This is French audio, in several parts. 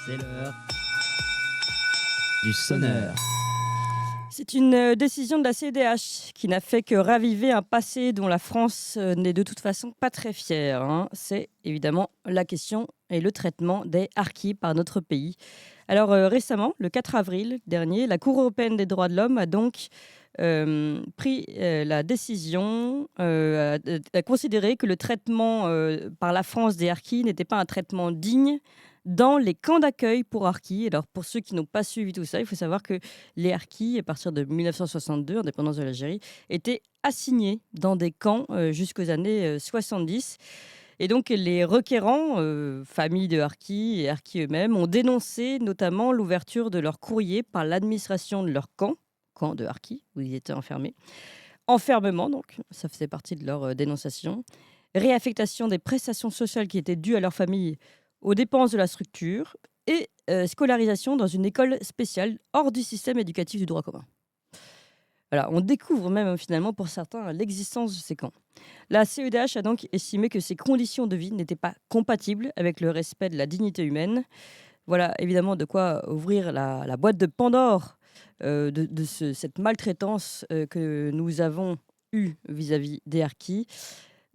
C'est l'heure du sonneur. C'est une décision de la CEDH qui n'a fait que raviver un passé dont la France n'est de toute façon pas très fière, hein. C'est évidemment la question et le traitement des harkis par notre pays. Alors récemment, le 4 avril dernier, la Cour européenne des droits de l'homme a donc pris la décision, a considéré que le traitement par la France des harkis n'était pas un traitement digne dans les camps d'accueil pour harkis. Alors pour ceux qui n'ont pas suivi tout ça, il faut savoir que les harkis, à partir de 1962, indépendance de l'Algérie, étaient assignés dans des camps jusqu'aux années 70. Et donc les requérants, familles de harkis et harkis eux-mêmes, ont dénoncé notamment l'ouverture de leur courrier par l'administration de leur camp de harkis, où ils étaient enfermés. Enfermement, donc, ça faisait partie de leur dénonciation. Réaffectation des prestations sociales qui étaient dues à leur famille aux dépenses de la structure et scolarisation dans une école spéciale hors du système éducatif du droit commun. Voilà, on découvre même finalement pour certains l'existence de ces camps. La CEDH a donc estimé que ces conditions de vie n'étaient pas compatibles avec le respect de la dignité humaine. Voilà évidemment de quoi ouvrir la boîte de Pandore cette maltraitance que nous avons eue vis-à-vis des harkis.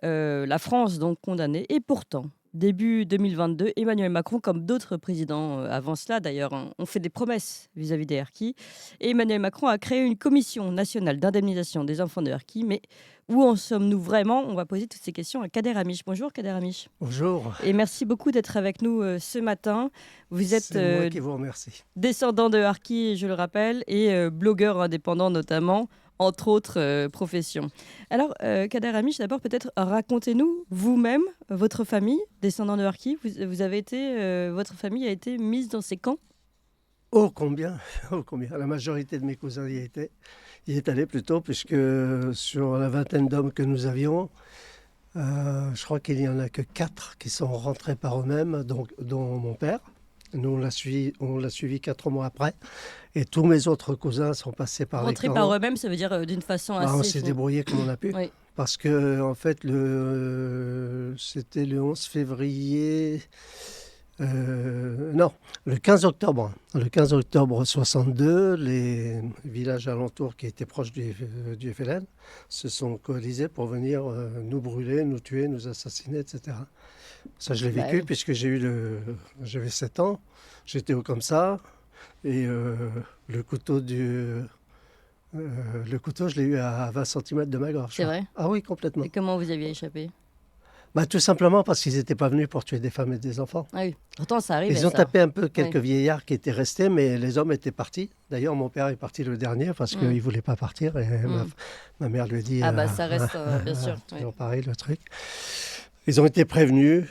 La France donc condamnée. Et pourtant, début 2022, Emmanuel Macron, comme d'autres présidents avant cela d'ailleurs, ont fait des promesses vis-à-vis des harkis. Et Emmanuel Macron a créé une commission nationale d'indemnisation des enfants de harkis. Mais où en sommes-nous vraiment? On va poser toutes ces questions à Kader Amiche. Bonjour Kader Amiche. Bonjour. Et merci beaucoup d'être avec nous ce matin. Vous êtes C'est moi qui vous remercie. Descendant de harkis, je le rappelle, et blogueur indépendant notamment, entre autres professions. Alors, Kader Amiche, d'abord, peut-être racontez-nous vous-même, votre famille, descendant de harkis. Vous avez été, votre famille a été mise dans ces camps? Oh combien, oh combien. La majorité de mes cousins y est allé plutôt, puisque sur la vingtaine d'hommes que nous avions, je crois qu'il n'y en a que 4 qui sont rentrés par eux-mêmes, dont mon père. Nous, on l'a suivi 4 mois après. Et tous mes autres cousins sont passés par les camps. Rentrés par eux-mêmes, ça veut dire d'une façon assez... On s'est débrouillé comme on a pu. Oui. Parce que, en fait, c'était le 11 février... non, le 15 octobre. Le 15 octobre 62, les villages alentours qui étaient proches du FLN se sont coalisés pour venir nous brûler, nous tuer, nous assassiner, etc. Ça, je l'ai vécu puisque j'avais 7 ans, j'étais haut comme ça, et le couteau, je l'ai eu à 20 cm de ma gorge. C'est vrai? Ah oui, complètement. Et comment vous aviez échappé? Tout simplement parce qu'ils n'étaient pas venus pour tuer des femmes et des enfants. Ah oui, pourtant ça arrive. Ils ont tapé un peu quelques vieillards qui étaient restés, mais les hommes étaient partis. D'ailleurs, mon père est parti le dernier parce qu'il ne voulait pas partir. Et ma mère lui a dit... ça reste, bien sûr. Ils ont pareil, le truc. Ils ont été prévenus.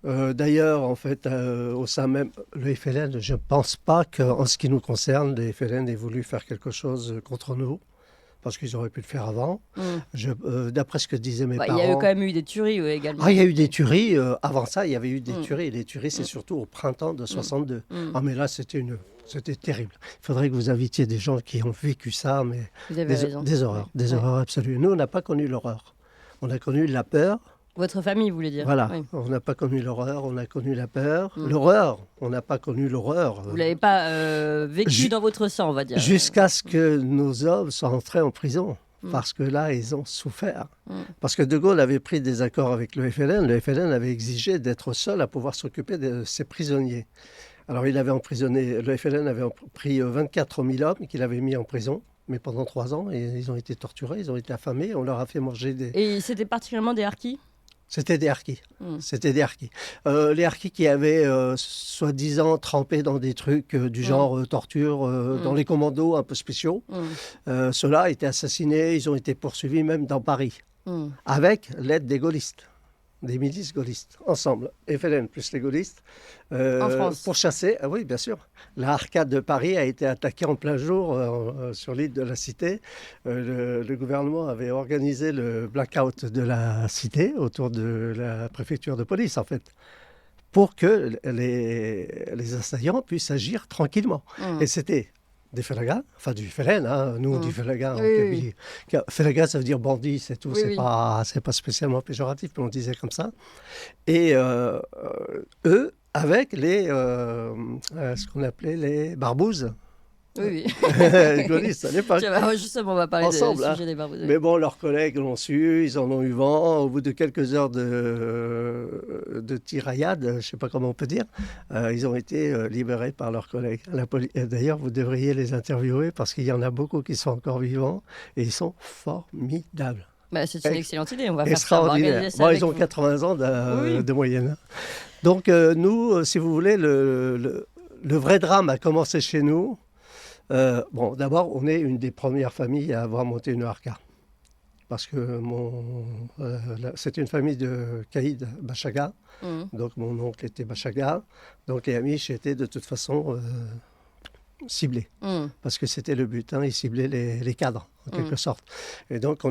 D'ailleurs, en fait, au sein même, le FLN, je ne pense pas qu'en ce qui nous concerne, le FLN ait voulu faire quelque chose contre nous. Parce qu'ils auraient pu le faire avant. D'après ce que disaient mes parents... Il y a eu quand même eu des tueries également. Il y a eu des tueries. Avant ça, il y avait eu des tueries. Les tueries, c'est surtout au printemps de 62. Mais là, c'était terrible. Il faudrait que vous invitiez des gens qui ont vécu ça, mais des horreurs, des horreurs absolues. Nous, on n'a pas connu l'horreur. On a connu la peur. Votre famille, vous voulez dire? Voilà, on n'a pas connu l'horreur, on a connu la peur. L'horreur, on n'a pas connu l'horreur. Vous ne l'avez pas vécu dans votre sang, on va dire. Jusqu'à ce que nos hommes soient entrés en prison. Parce que là, ils ont souffert. Parce que De Gaulle avait pris des accords avec le FLN. Le FLN avait exigé d'être seul à pouvoir s'occuper de ses prisonniers. Alors, le FLN avait pris 24 000 hommes qu'il avait mis en prison. Mais pendant 3 ans, et ils ont été torturés, ils ont été affamés. On leur a fait manger des... Et c'était particulièrement des harkis? C'était des harkis. C'était des harkis. Les harkis qui avaient, soi-disant, trempé dans des trucs du genre torture, dans les commandos un peu spéciaux. Ceux-là étaient assassinés, ils ont été poursuivis même dans Paris, avec l'aide des gaullistes, des milices gaullistes, ensemble. FLN plus les gaullistes. En France? Pour chasser, oui, bien sûr. La arcade de Paris a été attaquée en plein jour sur l'île de la Cité. Le gouvernement avait organisé le blackout de la Cité autour de la préfecture de police, en fait, pour que les assaillants puissent agir tranquillement. Et c'était des Félagas, enfin du FLN, nous du Félaga en Kabylie. Félaga, ça veut dire bandit, c'est tout, c'est pas spécialement péjoratif, mais on disait comme ça. Et eux avec ce qu'on appelait les barbouzes. Oui, oui. Gaullistes à l'époque. Tiens, bah, justement, on va parler Ensemble, du hein. sujet des barbeaux. Mais bon, leurs collègues l'ont su, ils en ont eu vent. Au bout de quelques heures de tiraillade, je ne sais pas comment on peut dire, ils ont été libérés par leurs collègues. D'ailleurs, vous devriez les interviewer parce qu'il y en a beaucoup qui sont encore vivants et ils sont formidables. Bah, c'est une excellente idée. On va faire ça. On va Extraordinaire. organiser ça Bon, avec ils ont vous. 80 ans Oui. de moyenne. Donc, nous, si vous voulez, le vrai drame a commencé chez nous. Bon, d'abord, on est une des premières familles à avoir monté une harka. Parce que c'est une famille de caïds Bachaga. Donc, mon oncle était Bachaga. Donc, les Amish étaient de toute façon ciblés. Parce que c'était le but. Ils ciblaient les cadres, en quelque sorte. Et donc,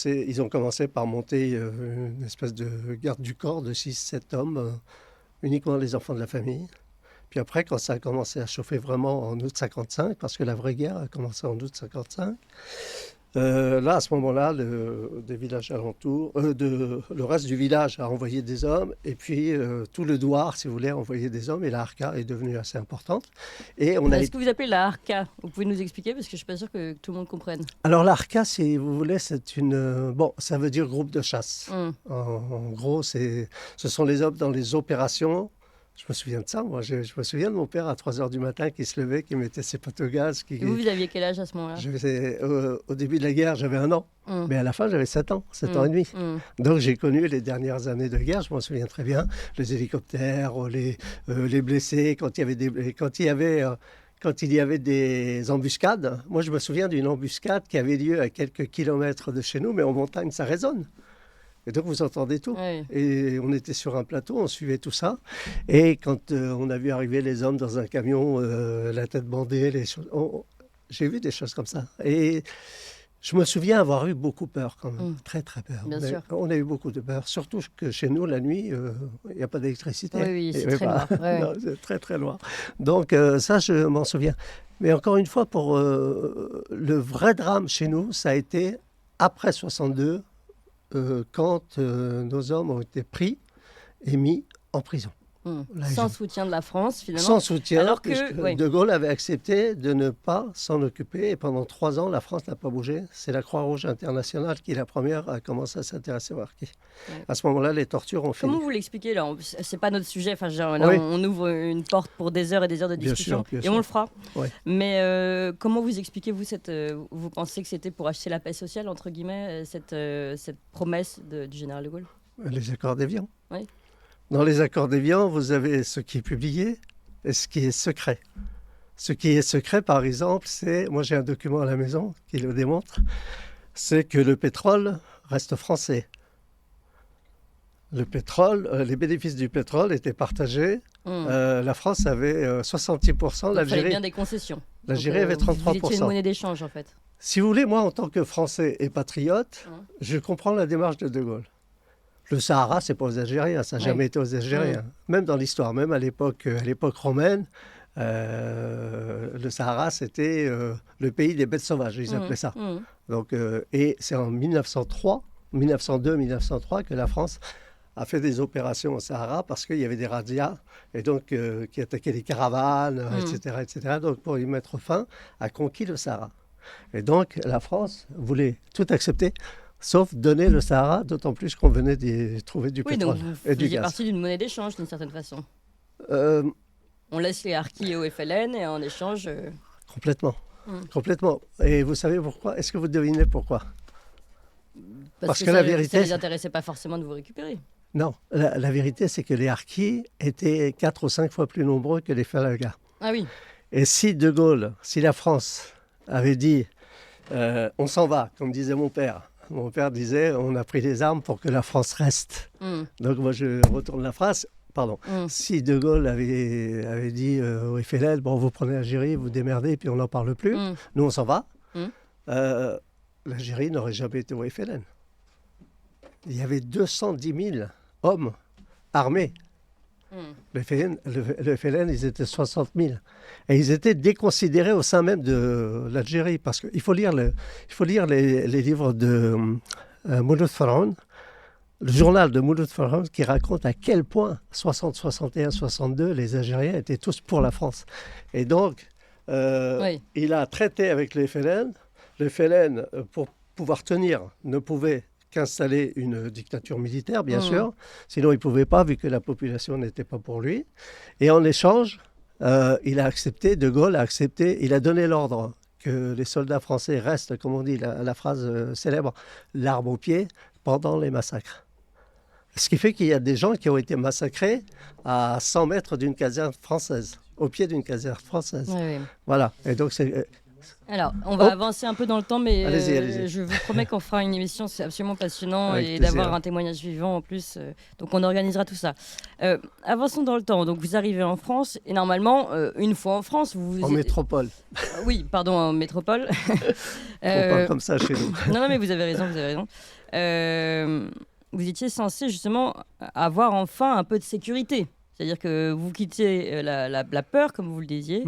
ils ont commencé par monter une espèce de garde du corps de 6-7 hommes, uniquement les enfants de la famille. Puis après, quand ça a commencé à chauffer vraiment en août 55, parce que la vraie guerre a commencé en août 55, là, à ce moment-là, des villages alentours, le reste du village a envoyé des hommes, et puis tout le douar, si vous voulez, a envoyé des hommes, et la harka est devenue assez importante. Et on a Est-ce que vous appelez la harka? Vous pouvez nous expliquer parce que je ne suis pas sûre que tout le monde comprenne. Alors la harka, si vous voulez, c'est bon, ça veut dire groupe de chasse. En gros, ce sont les hommes dans les opérations. Je me souviens de ça, moi. Je me souviens de mon père à 3 h du matin qui se levait, qui mettait ses potes au gaz. Et vous aviez quel âge à ce moment-là? Au début de la guerre, j'avais 1 an. Mais à la fin, j'avais 7 ans, 7 ans et demi. Donc j'ai connu les dernières années de guerre, je m'en souviens très bien. Les hélicoptères, les blessés, quand il y avait des embuscades. Moi, je me souviens d'une embuscade qui avait lieu à quelques kilomètres de chez nous, mais en montagne, ça résonne. Et donc, vous entendez tout. Oui. Et on était sur un plateau, on suivait tout ça. Et quand on a vu arriver les hommes dans un camion, la tête bandée, j'ai vu des choses comme ça. Et je me souviens avoir eu beaucoup peur quand même, très très peur. Bien sûr. On a eu beaucoup de peur, surtout que chez nous, la nuit, il n'y a pas d'électricité. Oui, c'est très noir. Ouais. Non, c'est très très noir. Donc ça, je m'en souviens. Mais encore une fois, pour le vrai drame chez nous, ça a été après 62, quand nos hommes ont été pris et mis en prison. Là, Sans soutien de la France, finalement. Sans soutien, Alors que, puisque oui. De Gaulle avait accepté de ne pas s'en occuper. Et pendant 3 ans, la France n'a pas bougé. C'est la Croix-Rouge internationale qui est la première à commencer à s'intéresser aux harkis. Ouais. À ce moment-là, les tortures ont fini. Comment vous l'expliquez là? C'est pas notre sujet. Enfin, genre, là, Oui. on ouvre une porte pour des heures et des heures de Bien discussion. sûr, bien et sûr. on le fera. Ouais. Mais comment vous expliquez, vous pensez que c'était pour acheter la paix sociale, entre guillemets, cette promesse du général de Gaulle? Les accords d'Évian. Oui. Dans les accords d'Évian, vous avez ce qui est publié et ce qui est secret. Ce qui est secret, par exemple, moi j'ai un document à la maison qui le démontre, c'est que le pétrole reste français. Le pétrole, les bénéfices du pétrole étaient partagés. La France avait 66%, Il fallait l'Algérie bien des concessions. avait Vous 33%. étiez une monnaie d'échange, en fait. Si vous voulez, moi, en tant que Français et patriote, je comprends la démarche de De Gaulle. Le Sahara, c'est pas aux Algériens, ça n'a jamais été aux Algériens. Même dans l'histoire, même à l'époque romaine, le Sahara, c'était le pays des bêtes sauvages, ils appelaient ça. Donc, et c'est en 1902-1903 que la France a fait des opérations au Sahara parce qu'il y avait des razzias et donc qui attaquaient les caravanes, etc. Donc, pour y mettre fin, a conquis le Sahara. Et donc, la France voulait tout accepter, sauf donner le Sahara, d'autant plus qu'on venait d'y trouver du pétrole donc et du vous faisiez gaz. partie d'une monnaie d'échange, d'une certaine façon. On laisse les harkis au FLN et en échange... Complètement. Complètement. Et vous savez pourquoi? Est-ce que vous devinez pourquoi? Parce que ça, la vérité, ça ne les intéressait pas forcément de vous récupérer. Non, la vérité, c'est que les harkis étaient 4 ou 5 fois plus nombreux que les Falagas. Ah oui. Et si De Gaulle, si la France avait dit on s'en va, comme disait mon père. Mon père disait on a pris les armes pour que la France reste. Donc moi je retourne la phrase. Pardon. Si De Gaulle avait dit au FLN, bon vous prenez l'Algérie, vous démerdez, puis on n'en parle plus, nous on s'en va, l'Algérie n'aurait jamais été au FLN. Il y avait 210 000 hommes armés. Le FLN, ils étaient 60 000. Et ils étaient déconsidérés au sein même de l'Algérie. Parce qu'il faut lire les livres de Mouloud Faraoun. le journal de Mouloud Farhoun qui raconte à quel point 60, 61, 62, les Algériens étaient tous pour la France. Et donc, Oui. il a traité avec le FLN. Le FLN, pour pouvoir tenir, ne pouvait qu'installer une dictature militaire, bien sûr. Sinon, il ne pouvait pas, vu que la population n'était pas pour lui. Et en échange, il a accepté, De Gaulle a accepté, il a donné l'ordre que les soldats français restent, comme on dit, la phrase célèbre, l'arme au pied, pendant les massacres. Ce qui fait qu'il y a des gens qui ont été massacrés à 100 mètres d'une caserne française, au pied d'une caserne française. Oui, oui. Voilà. Et donc, c'est... Alors, on va Hop. avancer un peu dans le temps, mais Allez-y. je vous promets qu'on fera une émission, c'est absolument passionnant, Avec et plaisir. d'avoir un témoignage vivant en plus. Donc, on organisera tout ça. Avançons dans le temps. Donc, vous arrivez en France, et normalement, une fois en France, vous... En métropole. Oui, pardon, en métropole. On parle comme ça chez nous. Non, mais vous avez raison, vous avez raison. Vous étiez censé justement avoir enfin un peu de sécurité. C'est-à-dire que vous quittez la peur, comme vous le disiez,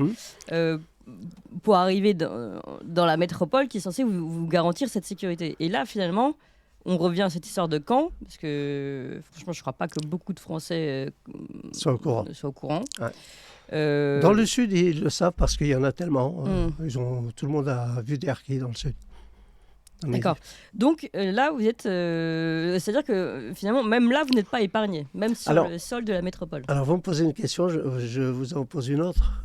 pour arriver dans la métropole qui est censée vous garantir cette sécurité. Et là, finalement, on revient à cette histoire de camp, parce que franchement, je ne crois pas que beaucoup de Français Soient au courant. soient au courant. Ouais. Dans le sud, ils le savent parce qu'il y en a tellement. Tout le monde a vu des harkis dans le sud. D'accord. Donc là, vous êtes... c'est-à-dire que finalement, même là, vous n'êtes pas épargné, même sur le sol de la métropole. Alors, vous me posez une question, je vous en pose une autre.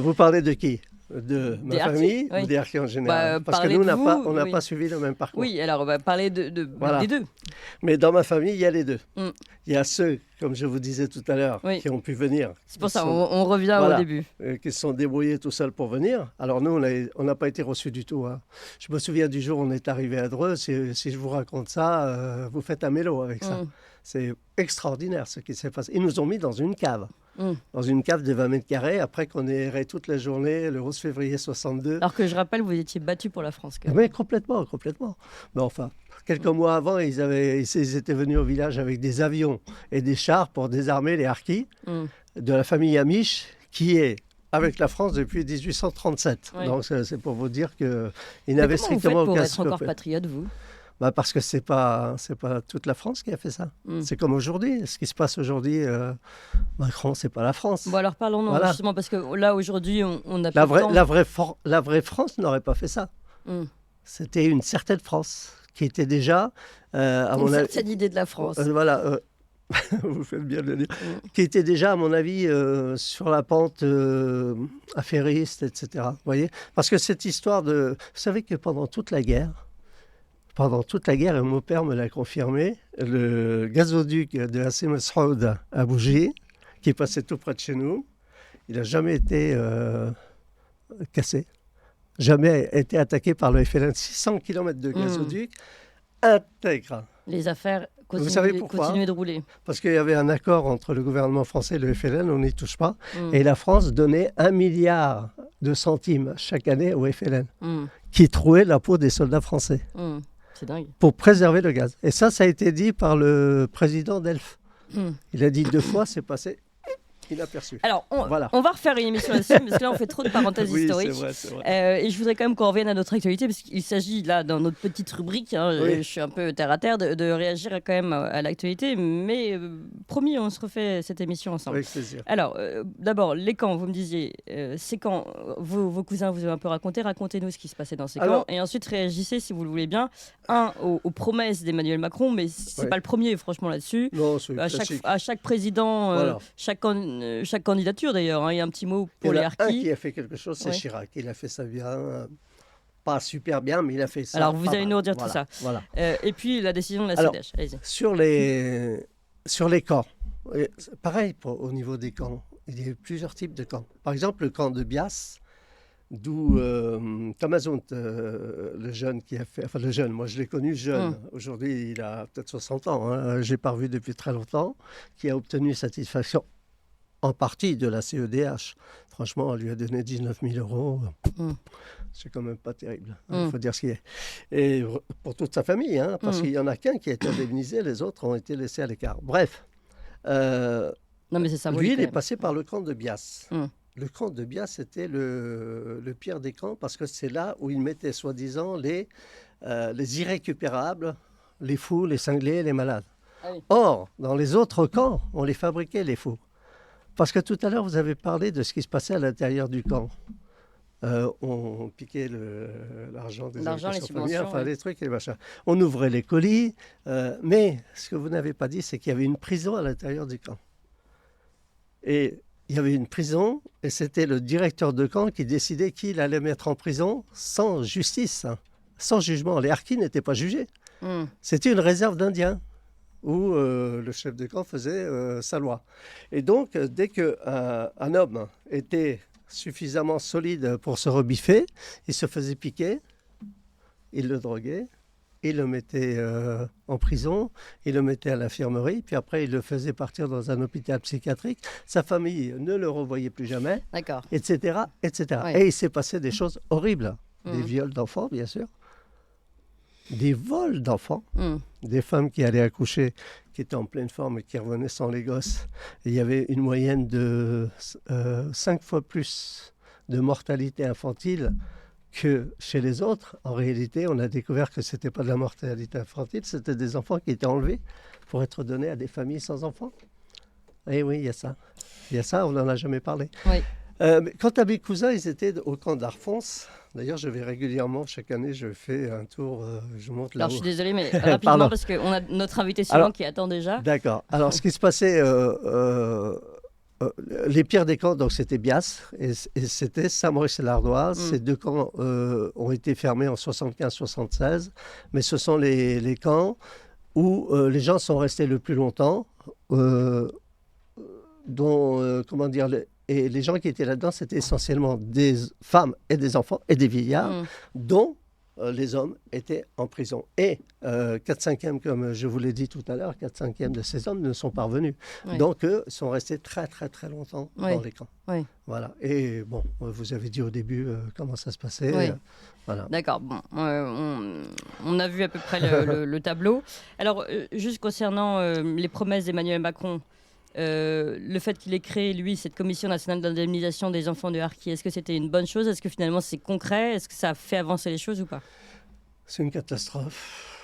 Vous parlez de qui ? De ma famille ou des harkis en général ? Parce que nous, on n'a pas suivi le même parcours. Oui, alors on va parler des deux. Mais dans ma famille, il y a les deux. Il y a ceux, comme je vous disais tout à l'heure, qui ont pu venir. C'est pour ça, on revient au début. Qui se sont débrouillés tout seuls pour venir. Alors nous, on n'a pas été reçus du tout. Hein. Je me souviens du jour où on est arrivé à Dreux. Si je vous raconte ça, vous faites un mélo avec ça. C'est extraordinaire ce qui s'est passé. Ils nous ont mis dans une cave. Dans une cave de 20 mètres carrés, après qu'on ait erré toute la journée, le 11 février 62. Alors que je rappelle, vous étiez battu pour la France. Quand même. Mais complètement. Mais enfin, quelques mois avant, ils étaient venus au village avec des avions et des chars pour désarmer les harkis de la famille Amish, qui est avec la France depuis 1837. Oui. Donc c'est pour vous dire qu'ils n'avaient strictement aucun... Comment vous faites pour être encore patriote, vous ? Parce que c'est pas toute la France qui a fait ça. C'est comme aujourd'hui. Ce qui se passe aujourd'hui, Macron, c'est pas la France. Bon, alors parlons justement, parce que là, aujourd'hui, on a la vraie France n'aurait pas fait ça. C'était une certaine France qui était déjà... une certaine idée de la France. Vous faites bien de le dire. Qui était déjà, à mon avis, sur la pente affairiste, etc. Vous voyez ? Parce que cette histoire de... Vous savez que pendant toute la guerre, et mon père me l'a confirmé, le gazoduc de Hassim Mas'oud à Bougie, qui passait tout près de chez nous, il n'a jamais été cassé, jamais été attaqué par le FLN. 600 km de gazoduc intègre. Les affaires continuaient de rouler. Parce qu'il y avait un accord entre le gouvernement français et le FLN, on n'y touche pas, et la France donnait 1 milliard de centimes chaque année au FLN, qui trouait la peau des soldats français. C'est dingue. Pour préserver le gaz. Et ça a été dit par le président d'Elf. Il a dit 2 fois, c'est passé inaperçu. Alors, on va refaire une émission là-dessus, parce que là, on fait trop de parenthèses historiques. C'est vrai. Et je voudrais quand même qu'on revienne à notre actualité, parce qu'il s'agit là, dans notre petite rubrique, je suis un peu terre à terre, de réagir quand même à l'actualité. Mais promis, on se refait cette émission ensemble. Avec plaisir. Alors, d'abord, les camps, vous me disiez, ces camps, vos cousins vous ont un peu raconté. Racontez-nous ce qui se passait dans ces camps. Et ensuite, réagissez, si vous le voulez bien, aux promesses d'Emmanuel Macron, mais c'est pas le premier, franchement, là-dessus. Non, c'est à chaque président, chaque candidature d'ailleurs, il y a un petit mot pour les harkis. Un qui a fait quelque chose, c'est Chirac. Il a fait ça bien, pas super bien, mais il a fait ça. Alors vous allez nous redire tout ça. Voilà. Et puis la décision de la CEDH. Allez-y. Sur les camps, pareil au niveau des camps, il y a eu plusieurs types de camps. Par exemple, le camp de Bias, d'où Tamazout, le jeune qui a fait... Enfin, le jeune, moi je l'ai connu jeune. Aujourd'hui, il a peut-être 60 ans. Je n'ai pas revu depuis très longtemps, qui a obtenu satisfaction en partie de la CEDH. Franchement, elle lui a donné 19 000 euros. C'est quand même pas terrible. Il faut dire ce qu'il est. Et pour toute sa famille, parce qu'il n'y en a qu'un qui a été indemnisé, les autres ont été laissés à l'écart. Bref. Non, mais c'est ça, lui, il est passé par le camp de Bias. Le camp de Bias, c'était le pire des camps, parce que c'est là où ils mettaient, soi-disant, les irrécupérables les fous, les cinglés, les malades. Ah oui. Or, dans les autres camps, on les fabriquait, les fous. Parce que tout à l'heure, vous avez parlé de ce qui se passait à l'intérieur du camp. On piquait l'argent des L'argent, les allocations familiales, subventions, enfin ouais. les trucs et les machins. On ouvrait les colis, mais ce que vous n'avez pas dit, c'est qu'il y avait une prison à l'intérieur du camp. Et il y avait une prison, et c'était le directeur de camp qui décidait qui il allait mettre en prison sans justice, hein, sans jugement. Les harkis n'étaient pas jugés. Hmm. C'était une réserve d'Indiens où le chef de camp faisait sa loi. Et donc, dès qu'un homme était suffisamment solide pour se rebiffer, il se faisait piquer, il le droguait, il le mettait en prison, il le mettait à l'infirmerie, puis après il le faisait partir dans un hôpital psychiatrique. Sa famille ne le revoyait plus jamais, D'accord. etc. etc. Oui. Et il s'est passé des choses horribles. Des Hmm. viols d'enfants, bien sûr. Des vols d'enfants. Hmm. Des femmes qui allaient accoucher, qui étaient en pleine forme et qui revenaient sans les gosses. Et il y avait une moyenne de 5 fois plus de mortalité infantile que chez les autres. En réalité, on a découvert que ce n'était pas de la mortalité infantile, c'était des enfants qui étaient enlevés pour être donnés à des familles sans enfants. Et oui, il y a ça. Il y a ça, on n'en a jamais parlé. Oui. Mais quant à mes cousins, ils étaient au camp d'Arfons. D'ailleurs, je vais régulièrement, chaque année, je fais un tour, je monte Alors, là-haut. je suis désolée, mais rapidement, Pardon. parce qu'on a notre invité suivant Alors- qui attend déjà. D'accord. Alors, ce qui se passait, les pires des camps, donc c'était Bias et c'était Saint-Maurice-et-l'Ardoise. Mm. Ces deux camps ont été fermés en 75-76, mais ce sont les camps où les gens sont restés le plus longtemps, comment dire, et les gens qui étaient là-dedans, c'était essentiellement des femmes et des enfants et des vieillards, Hmm. dont les hommes étaient en prison. Et 4/5e, comme je vous l'ai dit tout à l'heure, 4/5e de ces hommes ne sont pas revenus. Oui. Donc, eux sont restés très, très, très longtemps Oui. dans les camps. Oui. Voilà. Et bon, vous avez dit au début comment ça se passait. Oui. Voilà. D'accord, bon, on a vu à peu près le tableau. Alors, juste concernant les promesses d'Emmanuel Macron, le fait qu'il ait créé, lui, cette commission nationale d'indemnisation des enfants de harkis, est-ce que c'était une bonne chose? Est-ce que finalement c'est concret? Est-ce que ça a fait avancer les choses ou pas? C'est une catastrophe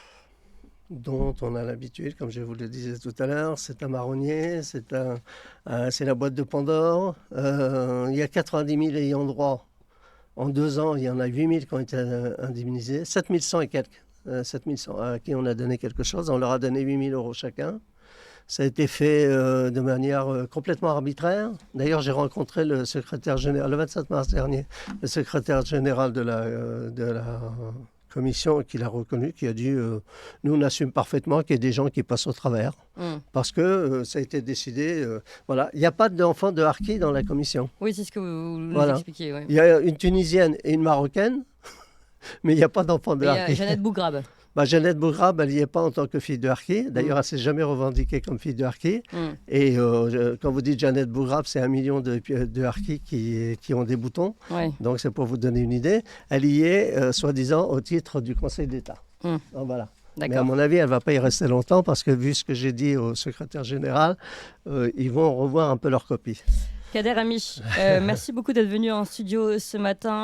dont on a l'habitude, comme je vous le disais tout à l'heure. C'est un marronnier, c'est la boîte de Pandore. Il y a 90 000 ayants droit. En 2 ans, il y en a 8 000 qui ont été indemnisés. 7 100 et quelques. 7 100 à qui on a donné quelque chose. On leur a donné 8 000 euros chacun. Ça a été fait de manière complètement arbitraire. D'ailleurs, j'ai rencontré le secrétaire général, le 27 mars dernier, le secrétaire général de la commission qui l'a reconnu, qui a dit nous, on assume parfaitement qu'il y ait des gens qui passent au travers. Hmm. Parce que ça a été décidé. Voilà. Il n'y a pas d'enfants de harkis dans la commission. Oui, c'est ce que vous nous Voilà. expliquiez. Ouais. Il y a une Tunisienne et une Marocaine, mais il n'y a pas d'enfants de Et harkis. Jeannette Bougrabe. Jeannette Bougrabe, elle n'y est pas en tant que fille de harki. D'ailleurs, elle ne s'est jamais revendiquée comme fille de harki. Hmm. Et quand vous dites Jeannette Bougrabe, c'est 1 million de harkis qui ont des boutons. Ouais. Donc, c'est pour vous donner une idée. Elle y est, soi-disant, au titre du Conseil d'État. Hmm. Donc, voilà. Mais à D'accord. mon avis, elle ne va pas y rester longtemps parce que, vu ce que j'ai dit au secrétaire général, ils vont revoir un peu leur copie. Kader Amiche, merci beaucoup d'être venu en studio ce matin.